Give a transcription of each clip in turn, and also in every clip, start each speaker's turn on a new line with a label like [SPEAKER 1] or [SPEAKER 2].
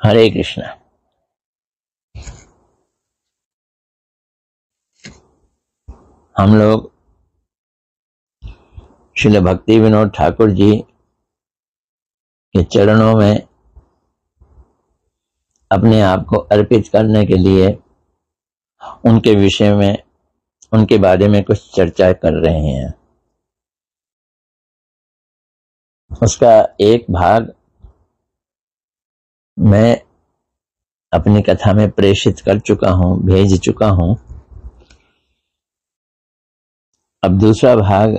[SPEAKER 1] हरे कृष्णा। हम लोग श्रील भक्ति विनोद ठाकुर जी के चरणों में अपने आप को अर्पित करने के लिए उनके विषय में, उनके बारे में कुछ चर्चा कर रहे हैं। उसका एक भाग मैं अपनी कथा में प्रेषित कर चुका हूं, भेज चुका हूं। अब दूसरा भाग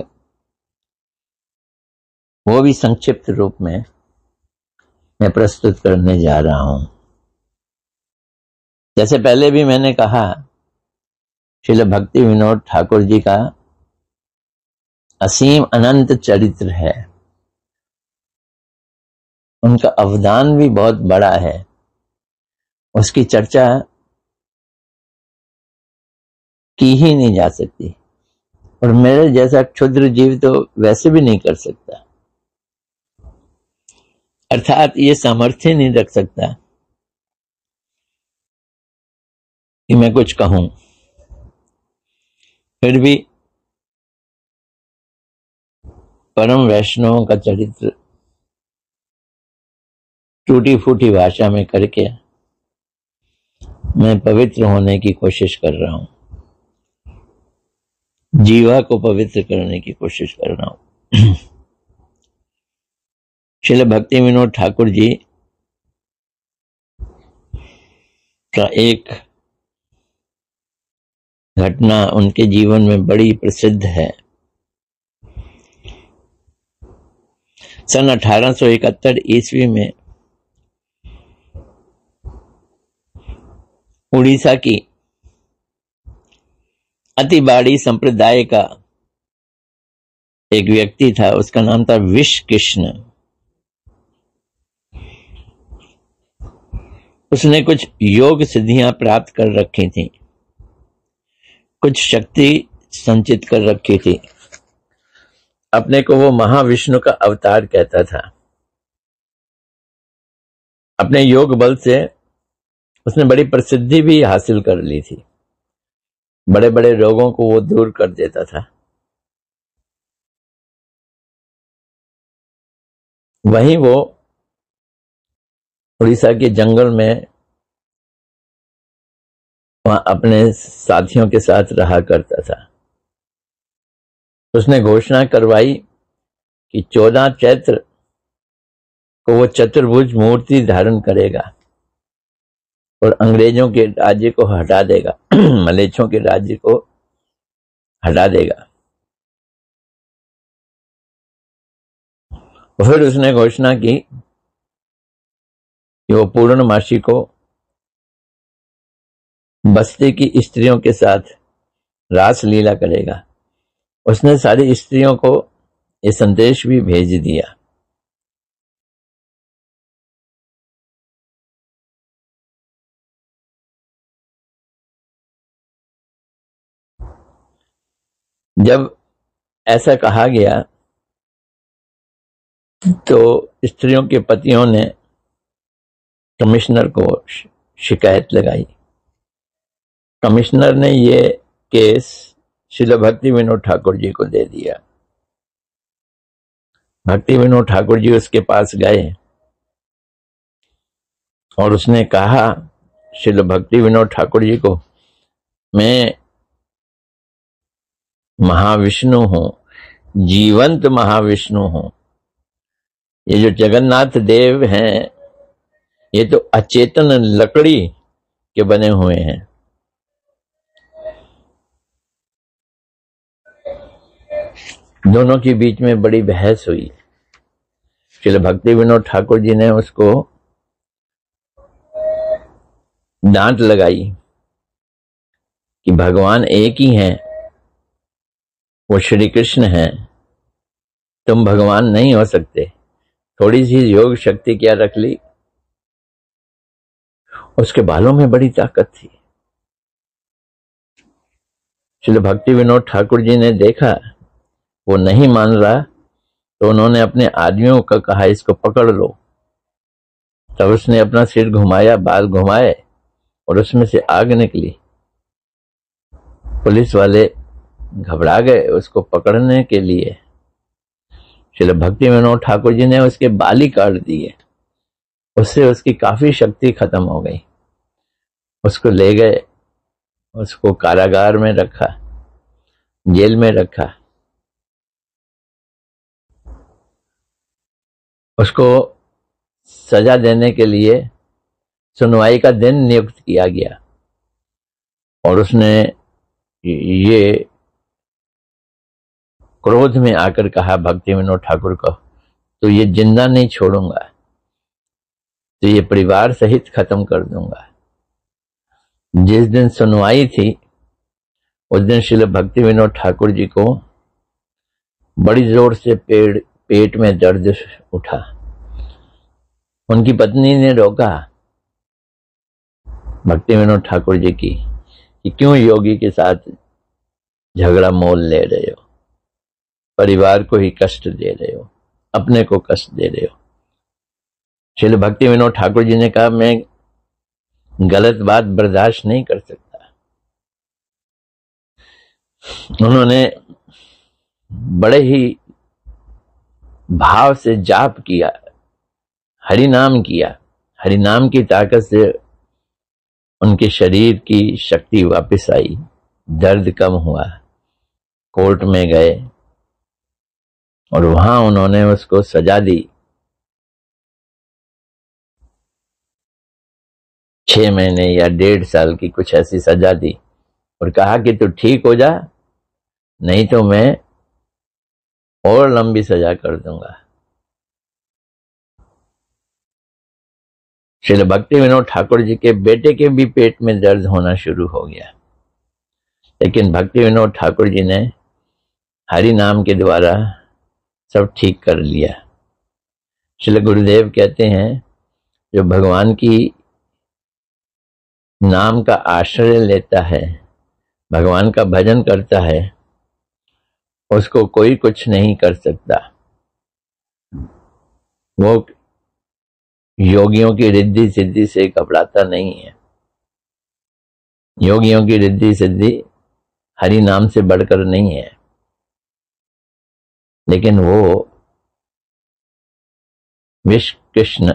[SPEAKER 1] वो भी संक्षिप्त रूप में मैं प्रस्तुत करने जा रहा हूं। जैसे पहले भी मैंने कहा, श्रील भक्ति विनोद ठाकुर जी का असीम अनंत चरित्र है। उनका अवदान भी बहुत बड़ा है। उसकी चर्चा की ही नहीं जा सकती और मेरे जैसा क्षुद्र जीव तो वैसे भी नहीं कर सकता, अर्थात ये सामर्थ्य नहीं रख सकता कि मैं कुछ कहूं। फिर भी परम वैष्णवों का चरित्र टूटी फूटी भाषा में करके मैं पवित्र होने की कोशिश कर रहा हूं, जीवा को पवित्र करने की कोशिश कर रहा हूं। श्रील भक्ति विनोद ठाकुर जी का एक घटना उनके जीवन में बड़ी प्रसिद्ध है। सन 1871 ईस्वी में उड़ीसा की अतिबाड़ी संप्रदाय का एक व्यक्ति था, उसका नाम था विश कृष्ण। उसने कुछ योग सिद्धियां प्राप्त कर रखी थी, कुछ शक्ति संचित कर रखी थी। अपने को वो महाविष्णु का अवतार कहता था। अपने योग बल से उसने बड़ी प्रसिद्धि भी हासिल कर ली थी। बड़े बड़े रोगों को वो दूर कर देता था। वहीं वो उड़ीसा के जंगल में वहां अपने साथियों के साथ रहा करता था। उसने घोषणा करवाई कि 14 चैत्र को वो चतुर्भुज मूर्ति धारण करेगा और अंग्रेजों के राज्य को हटा देगा, मलेच्छों के राज्य को हटा देगा। फिर उसने घोषणा की कि वो पूर्णमासी को बस्ती की स्त्रियों के साथ रास लीला करेगा। उसने सारी स्त्रियों को ये संदेश भी भेज दिया। जब ऐसा कहा गया तो स्त्रियों के पतियों ने कमिश्नर को शिकायत लगाई। कमिश्नर ने ये केस श्रील भक्ति विनोद ठाकुर जी को दे दिया। भक्ति विनोद ठाकुर जी उसके पास गए और उसने कहा श्रील भक्ति विनोद ठाकुर जी को, मैं महाविष्णु हूं, जीवंत महाविष्णु हूं। ये जो जगन्नाथ देव हैं ये तो अचेतन लकड़ी के बने हुए हैं। दोनों के बीच में बड़ी बहस हुई। श्रील भक्ति विनोद ठाकुर जी ने उसको डांट लगाई कि भगवान एक ही हैं, वो श्री कृष्ण हैं, तुम भगवान नहीं हो सकते। थोड़ी सी योग शक्ति क्या रख ली। उसके बालों में बड़ी ताकत थी। श्री भक्ति विनोद ठाकुर जी ने देखा वो नहीं मान रहा तो उन्होंने अपने आदमियों का कहा, इसको पकड़ लो। तब उसने अपना सिर घुमाया, बाल घुमाए और उसमें से आग निकली। पुलिस वाले घबरा गए उसको पकड़ने के लिए। श्रील भक्ति विनोद ठाकुर जी ने उसके बाल ही काट दिए, उससे उसकी काफी शक्ति खत्म हो गई। उसको ले गए, उसको कारागार में रखा, जेल में रखा। उसको सजा देने के लिए सुनवाई का दिन नियुक्त किया गया और उसने ये क्रोध में आकर कहा भक्ति विनोद ठाकुर को, तो ये जिंदा नहीं छोड़ूंगा, तो ये परिवार सहित खत्म कर दूंगा। जिस दिन सुनवाई थी उस दिन श्रील भक्ति विनोद ठाकुर जी को बड़ी जोर से पेट में दर्द उठा। उनकी पत्नी ने रोका भक्ति विनोद ठाकुर जी की कि क्यों योगी के साथ झगड़ा मोल ले रहे हो, परिवार को ही कष्ट दे रहे हो, अपने को कष्ट दे रहे हो। श्रील भक्ति विनोद ठाकुर जी ने कहा मैं गलत बात बर्दाश्त नहीं कर सकता। उन्होंने बड़े ही भाव से जाप किया, हरि नाम किया। हरि नाम की ताकत से उनके शरीर की शक्ति वापस आई, दर्द कम हुआ। कोर्ट में गए और वहां उन्होंने उसको सजा दी, 6 महीने या 1.5 साल की कुछ ऐसी सजा दी और कहा कि तू ठीक हो जा, नहीं तो मैं और लंबी सजा कर दूंगा। श्री भक्ति विनोद ठाकुर जी के बेटे के भी पेट में दर्द होना शुरू हो गया, लेकिन भक्ति विनोद ठाकुर जी ने हरि नाम के द्वारा सब ठीक कर लिया। श्री गुरुदेव कहते हैं जो भगवान की नाम का आश्रय लेता है, भगवान का भजन करता है, उसको कोई कुछ नहीं कर सकता। वो योगियों की रिद्धि सिद्धि से घबराता नहीं है। योगियों की रिद्धि सिद्धि हरि नाम से बढ़कर नहीं है, लेकिन वो विश्व कृष्ण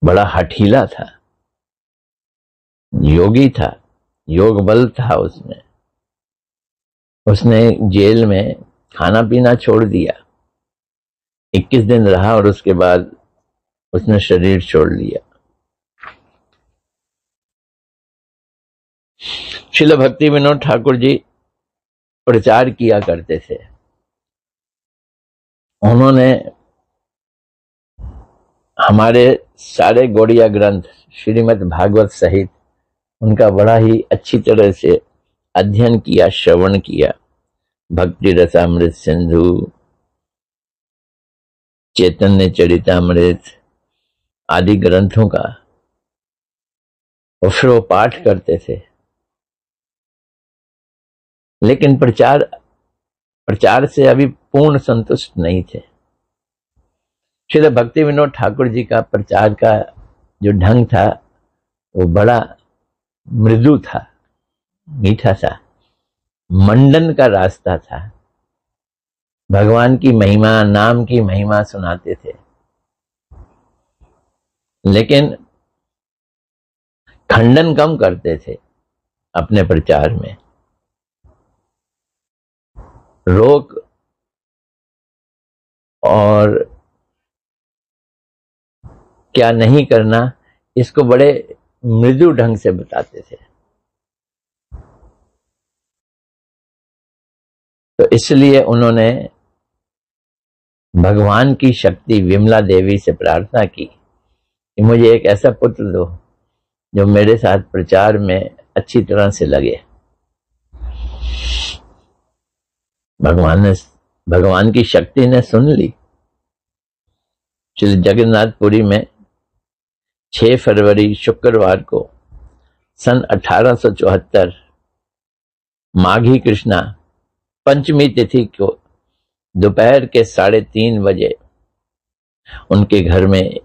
[SPEAKER 1] बड़ा हठीला था, योगी था, योग बल था उसमें। उसने जेल में खाना पीना छोड़ दिया, 21 दिन रहा और उसके बाद उसने शरीर छोड़ लिया। श्रील भक्ति विनोद ठाकुर जी प्रचार किया करते थे। उन्होंने हमारे सारे गौड़िया ग्रंथ श्रीमद् भागवत सहित उनका बड़ा ही अच्छी तरह से अध्ययन किया, श्रवण किया। भक्ति रसामृत सिंधु, चैतन्य चरितामृत आदि ग्रंथों का और फिर वो पाठ करते थे। लेकिन प्रचार से अभी पूर्ण संतुष्ट नहीं थे। श्री भक्ति विनोद ठाकुर जी का प्रचार का जो ढंग था वो बड़ा मृदु था, मीठा था, मंडन का रास्ता था। भगवान की महिमा, नाम की महिमा सुनाते थे, लेकिन खंडन कम करते थे अपने प्रचार में। रोक और क्या नहीं करना, इसको बड़े मृदु ढंग से बताते थे। तो इसलिए उन्होंने भगवान की शक्ति विमला देवी से प्रार्थना की कि मुझे एक ऐसा पुत्र दो जो मेरे साथ प्रचार में अच्छी तरह से लगे। भगवान की शक्ति ने सुन ली। श्री जगन्नाथपुरी में 6 फरवरी शुक्रवार को सन 1874 माघी कृष्णा पंचमी तिथि को दोपहर के 3:30 बजे उनके घर में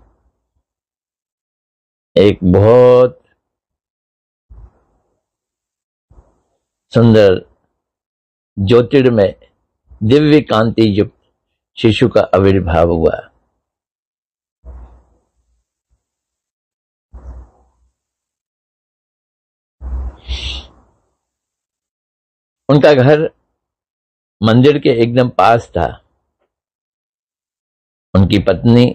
[SPEAKER 1] एक बहुत सुंदर ज्योतिर्मय दिव्य कांति युक्त शिशु का आविर्भाव हुआ। उनका घर मंदिर के एकदम पास था। उनकी पत्नी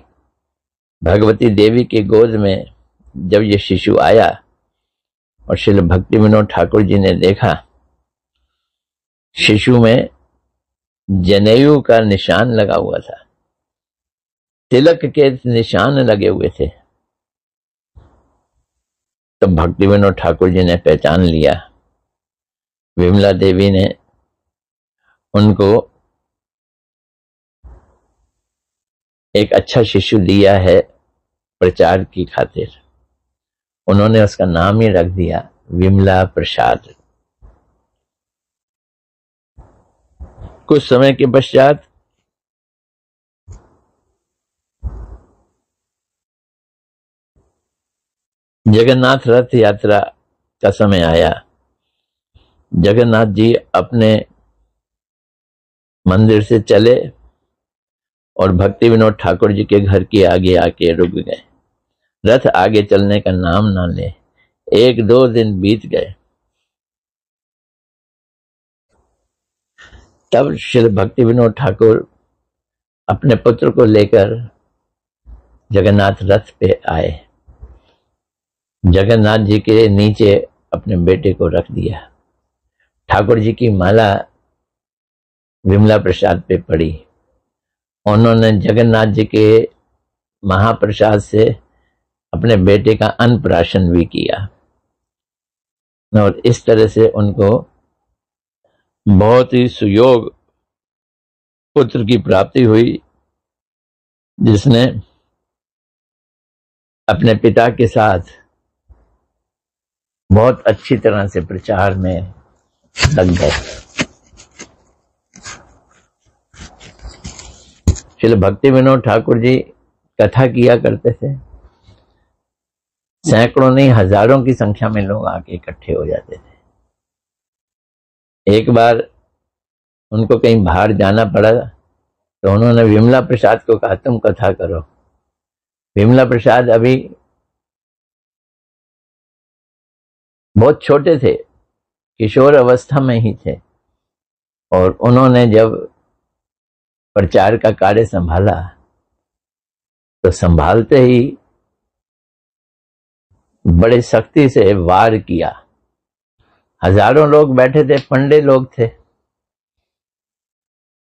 [SPEAKER 1] भगवती देवी के गोद में जब ये शिशु आया और श्री भक्ति विनोद ठाकुर जी ने देखा, शिशु में जनेऊ का निशान लगा हुआ था, तिलक के निशान लगे हुए थे। तो भक्ति विनोद ठाकुर जी ने पहचान लिया। विमला देवी ने उनको एक अच्छा शिशु दिया है प्रचार की खातिर। उन्होंने उसका नाम ही रख दिया विमला प्रसाद। कुछ समय के पश्चात जगन्नाथ रथ यात्रा का समय आया। जगन्नाथ जी अपने मंदिर से चले और भक्ति विनोद ठाकुर जी के घर के आगे आके रुक गए। रथ आगे चलने का नाम ना ले। 1-2 दिन बीत गए। तब श्री भक्ति विनोद ठाकुर अपने पुत्र को लेकर जगन्नाथ रथ पे आए। जगन्नाथ जी के नीचे अपने बेटे को रख दिया। ठाकुर जी की माला विमला प्रसाद पे पड़ी। उन्होंने जगन्नाथ जी के महाप्रसाद से अपने बेटे का अन्नप्राशन भी किया और इस तरह से उनको बहुत ही सुयोग पुत्र की प्राप्ति हुई, जिसने अपने पिता के साथ बहुत अच्छी तरह से प्रचार में लग गए। श्री भक्ति विनोद ठाकुर जी कथा किया करते थे। सैकड़ों नहीं हजारों की संख्या में लोग आके इकट्ठे हो जाते थे। एक बार उनको कहीं बाहर जाना पड़ा तो उन्होंने विमला प्रसाद को कहा, तुम कथा करो। विमला प्रसाद अभी बहुत छोटे थे, किशोर अवस्था में ही थे, और उन्होंने जब प्रचार का कार्य संभाला तो संभालते ही बड़े सख्ती से वार किया। हजारों लोग बैठे थे, पंडे लोग थे,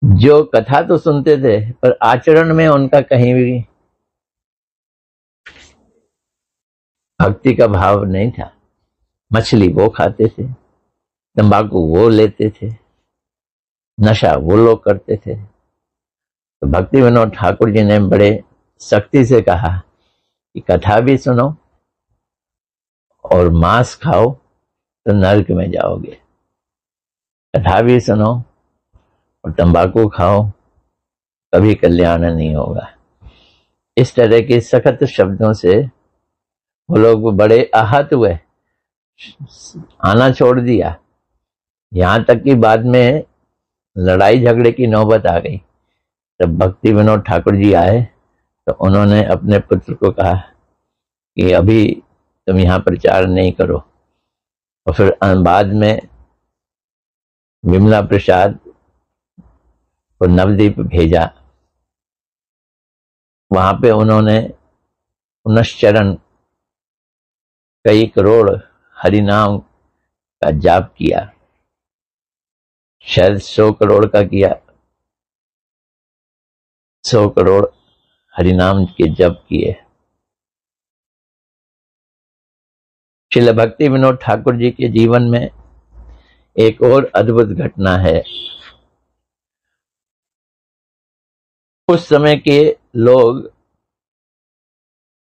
[SPEAKER 1] जो कथा तो सुनते थे पर आचरण में उनका कहीं भी भक्ति का भाव नहीं था। मछली वो खाते थे, तंबाकू वो लेते थे, नशा वो लोग करते थे। तो भक्ति विनोद ठाकुर जी ने बड़े सख्ती से कहा कि कथा भी सुनो और मांस खाओ तो नरक में जाओगे, कथा भी सुनो और तंबाकू खाओ कभी कल्याण नहीं होगा। इस तरह के सख्त शब्दों से वो लोग बड़े आहत हुए, आना छोड़ दिया। यहां तक कि बाद में लड़ाई झगड़े की नौबत आ गई। तब भक्ति विनोद ठाकुर जी आए तो उन्होंने अपने पुत्र को कहा कि अभी तुम यहाँ प्रचार नहीं करो। और फिर बाद में विमला प्रसाद को नवद्वीप भेजा। वहां पे उन्होंने 19 चरण कई करोड़ हरिनाम का जाप किया, शायद 100 करोड़ का किया। 100 करोड़ हरिनाम के जप किए। श्रील भक्ति विनोद ठाकुर जी के जीवन में एक और अद्भुत घटना है। उस समय के लोग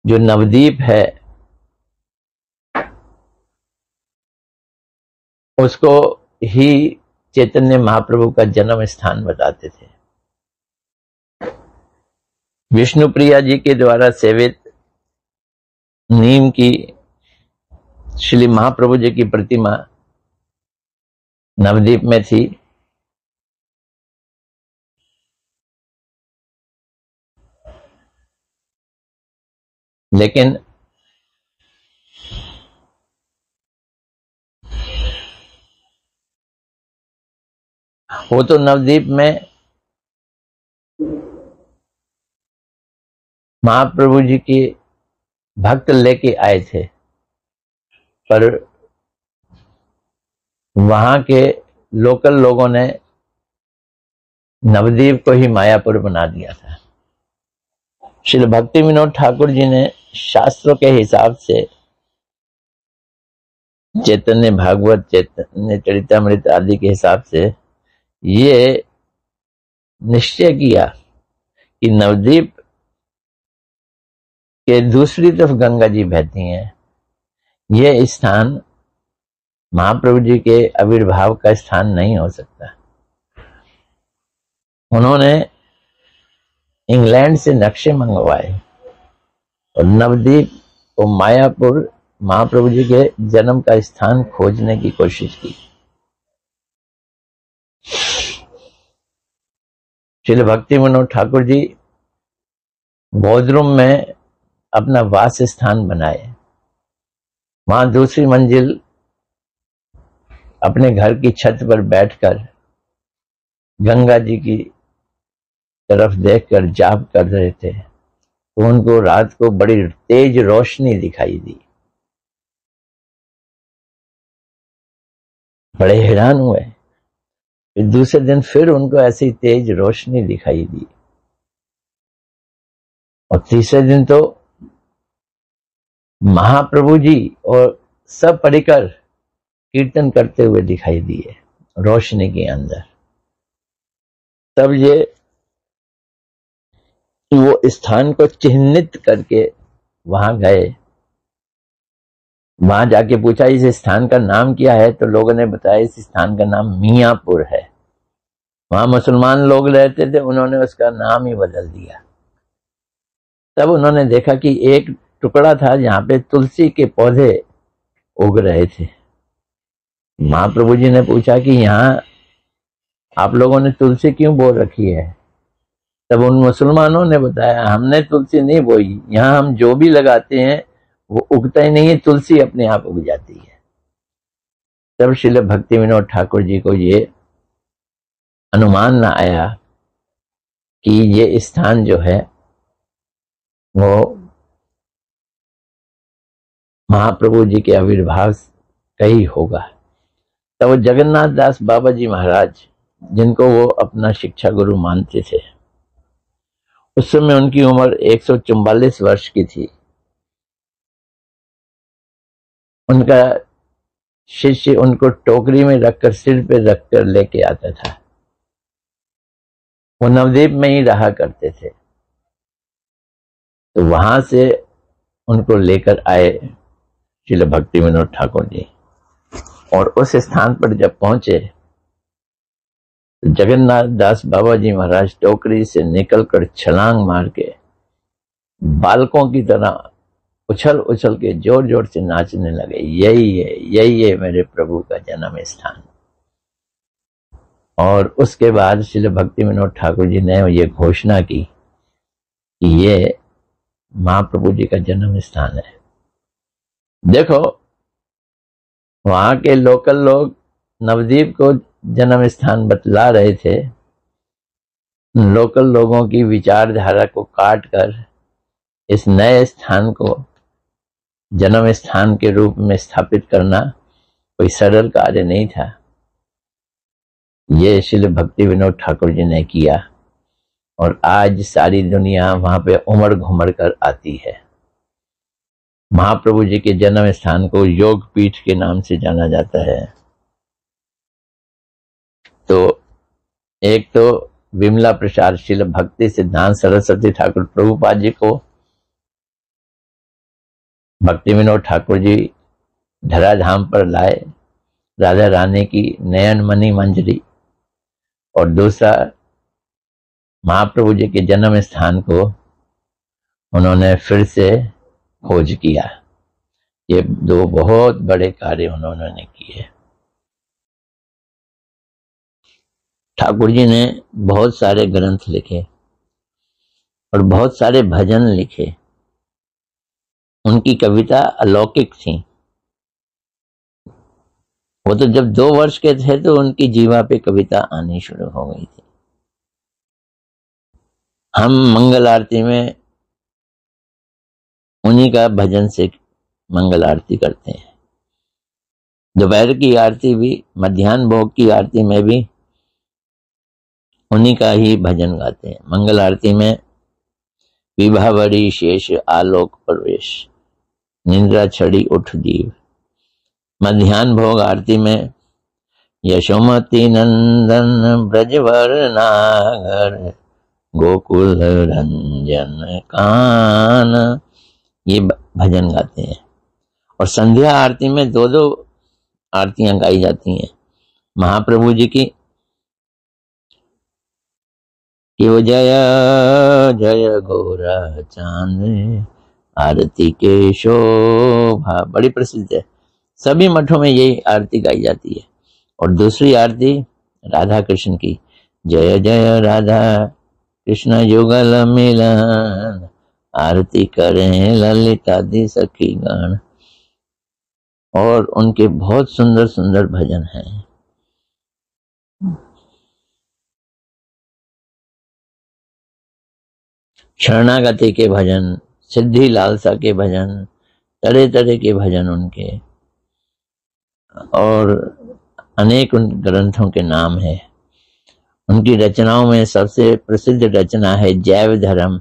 [SPEAKER 1] जो नवद्वीप है उसको ही चैतन्य महाप्रभु का जन्म स्थान बताते थे। विष्णुप्रिया जी के द्वारा सेवित नीम की श्री महाप्रभु जी की प्रतिमा नवद्वीप में थी। लेकिन वो तो नवद्वीप में महाप्रभु जी की भक्त लेके आए थे, पर वहां के लोकल लोगों ने नवद्वीप को ही मायापुर बना दिया था। श्री भक्ति विनोद ठाकुर जी ने शास्त्रों के हिसाब से चैतन्य भागवत, चैतन्य चरितमृत आदि के हिसाब से ये निश्चय किया कि नवद्वीप के दूसरी तरफ गंगा जी बहती हैं। ये स्थान महाप्रभु जी के आविर्भाव का स्थान नहीं हो सकता। उन्होंने इंग्लैंड से नक्शे मंगवाए और नवद्वीप और मायापुर महाप्रभु जी के जन्म का स्थान खोजने की कोशिश की। श्री भक्ति विनोद ठाकुर जी बौद्धरूम में अपना वास स्थान बनाए। वहां दूसरी मंजिल अपने घर की छत पर बैठकर गंगा जी की तरफ देखकर जाप कर रहे थे, तो उनको रात को बड़ी तेज रोशनी दिखाई दी। बड़े हैरान हुए। फिर दूसरे दिन फिर उनको ऐसी तेज रोशनी दिखाई दी और तीसरे दिन तो महाप्रभु जी और सब परिकर कीर्तन करते हुए दिखाई दिए रोशनी के अंदर। तब ये वो स्थान को चिन्हित करके वहां गए। वहां जाके पूछा इस स्थान का नाम क्या है, तो लोगों ने बताया इस स्थान का नाम मियाँपुर है। वहां मुसलमान लोग रहते थे, उन्होंने उसका नाम ही बदल दिया। तब उन्होंने देखा कि एक टुकड़ा था जहां पे तुलसी के पौधे उग रहे थे। महाप्रभु जी ने पूछा कि यहाँ आप लोगों ने तुलसी क्यों बो रखी है? तब उन मुसलमानों ने बताया हमने तुलसी नहीं बोई, यहाँ हम जो भी लगाते हैं वो उगता ही नहीं है, तुलसी अपने आप उग जाती है। तब श्रील भक्ति विनोद ठाकुर जी को ये अनुमान न आया कि ये स्थान जो है वो महाप्रभु जी के आविर्भाव का ही होगा। तब वो जगन्नाथ दास बाबा जी महाराज, जिनको वो अपना शिक्षा गुरु मानते थे, उस समय उनकी उम्र 144 वर्ष की थी। उनका शिष्य उनको टोकरी में रखकर सिर पे रखकर लेके आता था। वो नवद्वीप में ही रहा करते थे, तो वहां से उनको लेकर आए श्रील भक्ति विनोद ठाकुर जी। और उस स्थान पर जब पहुंचे, जगन्नाथ दास बाबा जी महाराज टोकरी से निकलकर छलांग मार के बालकों की तरह उछल उछल के जोर जोर से नाचने लगे, यही है मेरे प्रभु का जन्म स्थान। और उसके बाद श्री भक्ति विनोद ठाकुर जी ने ये घोषणा की कि ये महाप्रभु जी का जन्म स्थान है। देखो, वहां के लोकल लोग नवद्वीप को जन्म स्थान बतला रहे थे। लोकल लोगों की विचारधारा को काट कर इस नए स्थान को जन्म स्थान के रूप में स्थापित करना कोई सरल कार्य नहीं था। ये श्री भक्ति विनोद ठाकुर जी ने किया और आज सारी दुनिया वहां पे उमड़ घुमड़ कर आती है। महाप्रभु जी के जन्म स्थान को योग पीठ के नाम से जाना जाता है। तो एक तो विमला प्रसाद श्रील भक्ति सिद्धांत सरस्वती ठाकुर प्रभुपाद जी को भक्ति विनोद ठाकुर जी धराधाम पर लाए, राधा रानी की नयन मणि मंजरी। और दूसरा, महाप्रभु जी के जन्म स्थान को उन्होंने फिर से खोज किया। ये दो बहुत बड़े कार्य उन्होंने किए। ठाकुर जी ने बहुत सारे ग्रंथ लिखे और बहुत सारे भजन लिखे। उनकी कविता अलौकिक थी। वो तो जब 2 वर्ष के थे तो उनकी जीवा पे कविता आनी शुरू हो गई थी। हम मंगल आरती में उन्हीं का भजन से मंगल आरती करते हैं। दोपहर की आरती भी, मध्याह्न भोग की आरती में भी उन्हीं का ही भजन गाते हैं। मंगल आरती में विभावरी शेष आलोक प्रवेश, निंद्रा छड़ी उठ जीव। मध्याह्न भोग आरती में यशोमती नंदन ब्रजवर नागर, गोकुल रंजन कान, ये भजन गाते हैं। और संध्या आरती में 2-2 आरतियां गाई जाती हैं महाप्रभु जी की, कि वो जय जय गोरा चांद आरती के शोभा, बड़ी प्रसिद्ध है। सभी मठों में यही आरती गाई जाती है। और दूसरी आरती राधा कृष्ण की, जय जय राधा कृष्ण युगल मिलन, आरती करें ललितादि सखी गण। और उनके बहुत सुंदर सुंदर भजन हैं। शरणागति के भजन, सिद्धि लालसा के भजन, तरह तरह के भजन उनके, और अनेक उन ग्रंथों के नाम है। उनकी रचनाओं में सबसे प्रसिद्ध रचना है जैव धर्म।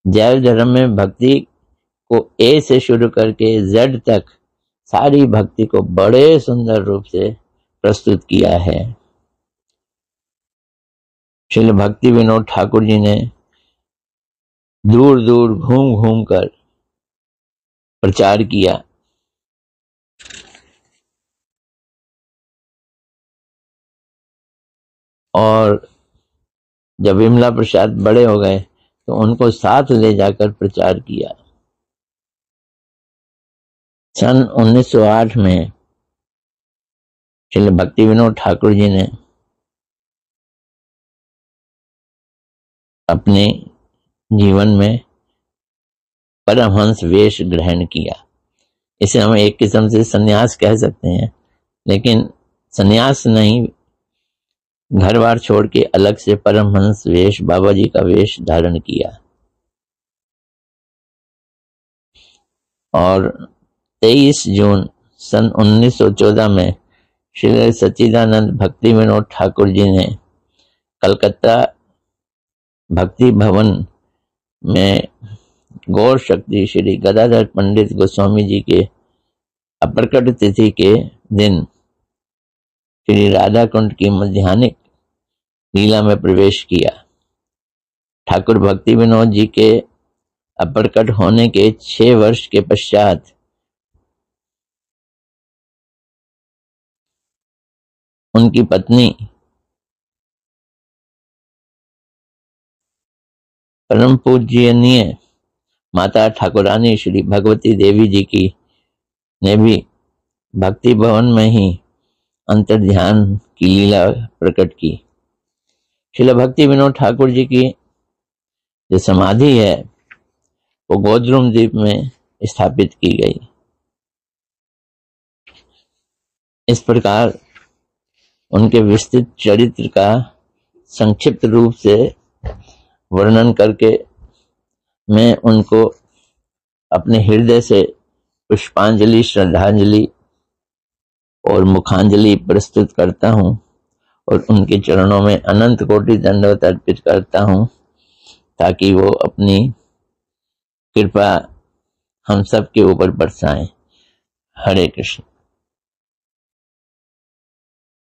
[SPEAKER 1] जैव धर्म में भक्ति को ए से शुरू करके जेड तक सारी भक्ति को बड़े सुंदर रूप से प्रस्तुत किया है। श्रील भक्ति विनोद ठाकुर जी ने दूर दूर घूम घूम कर प्रचार किया। और जब विमला प्रसाद बड़े हो गए तो उनको साथ ले जाकर प्रचार किया। सन 1908 में श्री भक्ति विनोद ठाकुर जी ने अपने जीवन में परमहंस वेश ग्रहण किया। इसे हम एक किस्म से संन्यास कह सकते हैं, लेकिन संन्यास नहीं, घर बार छोड़ के अलग से परमहंस वेश, बाबा जी का वेश धारण किया। और 23 जून सन 1914 में श्री सच्चिदानंद भक्ति विनोद ठाकुर जी ने कलकत्ता भक्ति भवन में गौर शक्ति श्री गदाधर पंडित गोस्वामी जी के अपरकट तिथि के दिन श्री राधा कुंड की मध्याह्निक लीला में प्रवेश किया। ठाकुर भक्ति विनोद जी के अपरकट होने के 6 वर्ष के पश्चात उनकी पत्नी परम पूज्यनीय माता ठाकुरानी श्री भगवती देवी जी की ने भी भक्ति भवन में ही अंतर्ध्यान की लीला प्रकट की। श्रील भक्ति विनोद ठाकुर जी की जो समाधि है वो गोद्रुम द्वीप में स्थापित की गई। इस प्रकार उनके विस्तृत चरित्र का संक्षिप्त रूप से वर्णन करके मैं उनको अपने हृदय से पुष्पांजलि, श्रद्धांजलि और मुखांजलि प्रस्तुत करता हूँ और उनके चरणों में अनंत कोटि दंडवत अर्पित करता हूँ, ताकि वो अपनी कृपा हम सब के ऊपर बरसाएं। हरे कृष्ण।